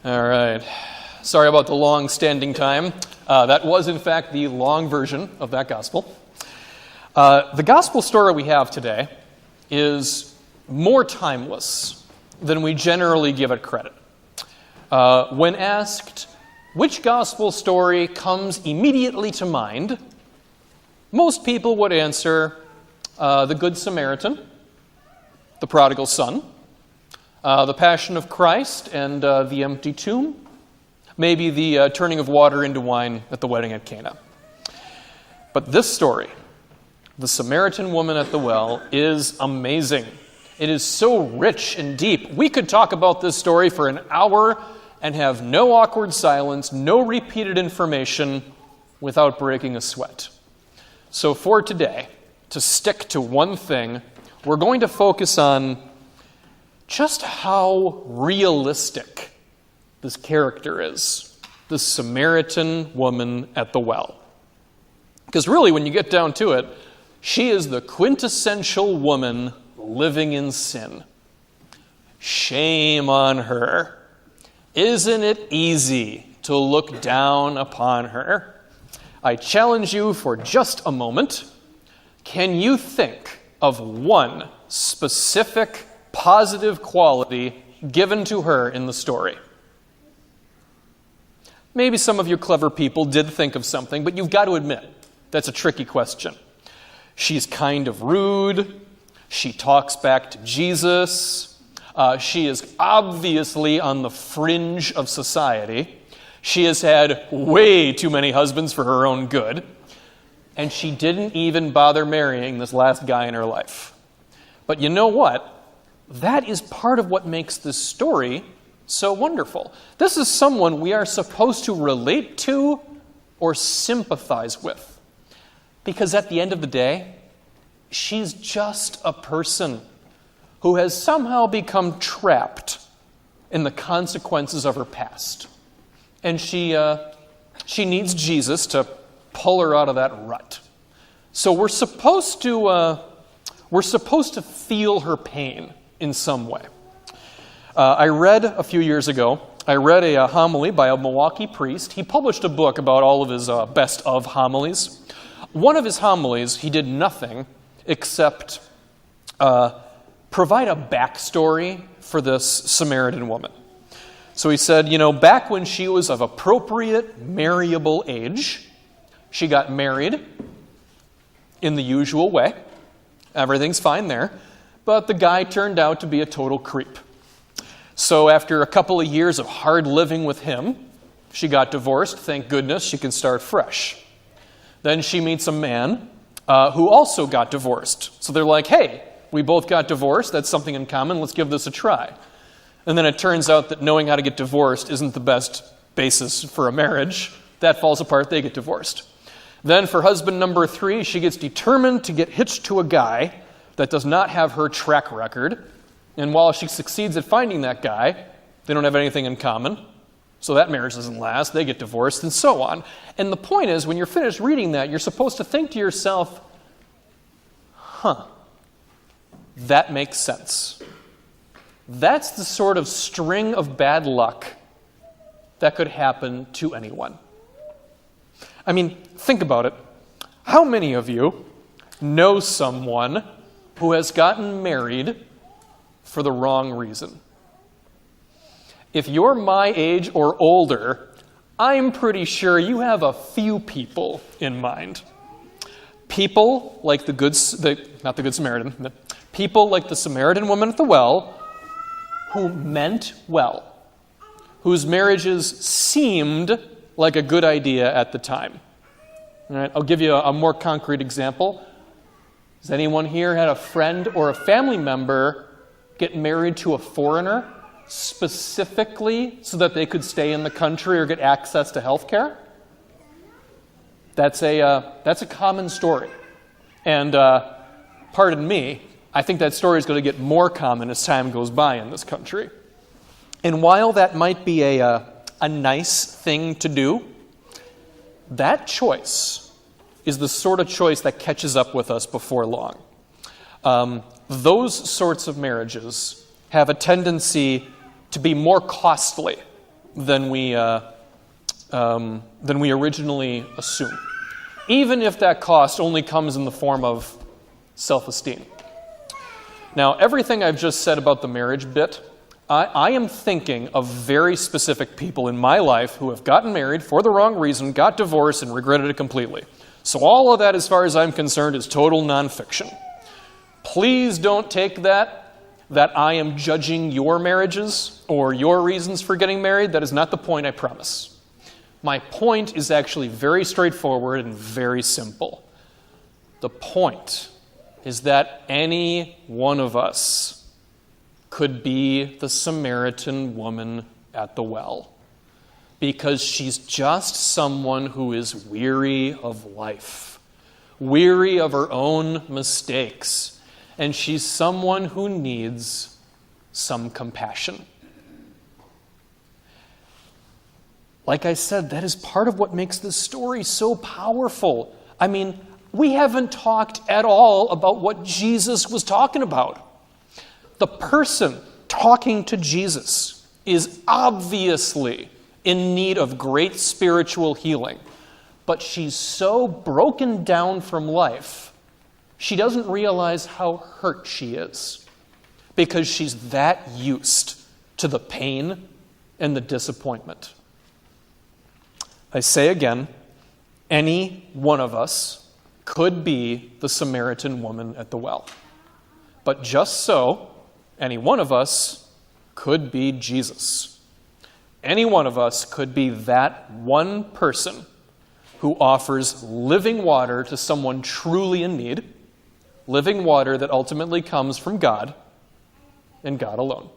All right. Sorry about the long standing time. That was, in fact, the long version of that gospel. The gospel story we have today is more timeless than we generally give it credit. When asked which gospel story comes immediately to mind, most people would answer the Good Samaritan, the prodigal son, the Passion of Christ and the empty tomb, maybe the turning of water into wine at the wedding at Cana. But this story, the Samaritan woman at the well, is amazing. It is so rich and deep. We could talk about this story for an hour and have no awkward silence, no repeated information without breaking a sweat. So for today, to stick to one thing, we're going to focus on just how realistic this character is, the Samaritan woman at the well. Because really, when you get down to it, she is the quintessential woman living in sin. Shame on her. Isn't it easy to look down upon her? I challenge you for just a moment. Can you think of one specific positive quality given to her in the story? Maybe some of you clever people did think of something, but you've got to admit, that's a tricky question. She's kind of rude. She talks back to Jesus. She is obviously on the fringe of society. She has had way too many husbands for her own good. And she didn't even bother marrying this last guy in her life. But you know what? That is part of what makes this story so wonderful. This is someone we are supposed to relate to or sympathize with. Because at the end of the day, she's just a person who has somehow become trapped in the consequences of her past. And she needs Jesus to pull her out of that rut. So we're supposed to feel her pain in some way. I read a few years ago, a homily by a Milwaukee priest. He published a book about all of his best of homilies. One of his homilies, he did nothing except provide a backstory for this Samaritan woman. So he said, back when she was of appropriate marriable age, she got married in the usual way. Everything's fine there. But the guy turned out to be a total creep. So after a couple of years of hard living with him, she got divorced. Thank goodness she can start fresh. Then she meets a man who also got divorced. So they're like, hey, we both got divorced. That's something in common. Let's give this a try. And then it turns out that knowing how to get divorced isn't the best basis for a marriage. That falls apart. They get divorced. Then for husband number 3, she gets determined to get hitched to a guy that does not have her track record. And while she succeeds at finding that guy, they don't have anything in common. So that marriage doesn't last. They get divorced and so on. And the point is, when you're finished reading that, you're supposed to think to yourself, that makes sense. That's the sort of string of bad luck that could happen to anyone. I mean, think about it. How many of you know someone who has gotten married for the wrong reason? If you're my age or older, I'm pretty sure you have a few people in mind. People like not the Good Samaritan, but people like the Samaritan woman at the well who meant well, whose marriages seemed like a good idea at the time. All right, I'll give you a more concrete example. Has anyone here had a friend or a family member get married to a foreigner specifically so that they could stay in the country or get access to health care? That's a common story. And pardon me, I think that story is going to get more common as time goes by in this country. And while that might be a nice thing to do, that choice is the sort of choice that catches up with us before long. Those sorts of marriages have a tendency to be more costly than we originally assume, even if that cost only comes in the form of self-esteem. Now, everything I've just said about the marriage bit, I am thinking of very specific people in my life who have gotten married for the wrong reason, got divorced, and regretted it completely. So all of that, as far as I'm concerned, is total nonfiction. Please don't take that I am judging your marriages or your reasons for getting married. That is not the point, I promise. My point is actually very straightforward and very simple. The point is that any one of us could be the Samaritan woman at the well, because she's just someone who is weary of life, weary of her own mistakes, and she's someone who needs some compassion. Like I said, that is part of what makes this story so powerful. I mean, we haven't talked at all about what Jesus was talking about. The person talking to Jesus is obviously in need of great spiritual healing, but she's so broken down from life, she doesn't realize how hurt she is, because she's that used to the pain and the disappointment. I say again, any one of us could be the Samaritan woman at the well. But just so, any one of us could be Jesus. Any one of us could be that one person who offers living water to someone truly in need, living water that ultimately comes from God and God alone.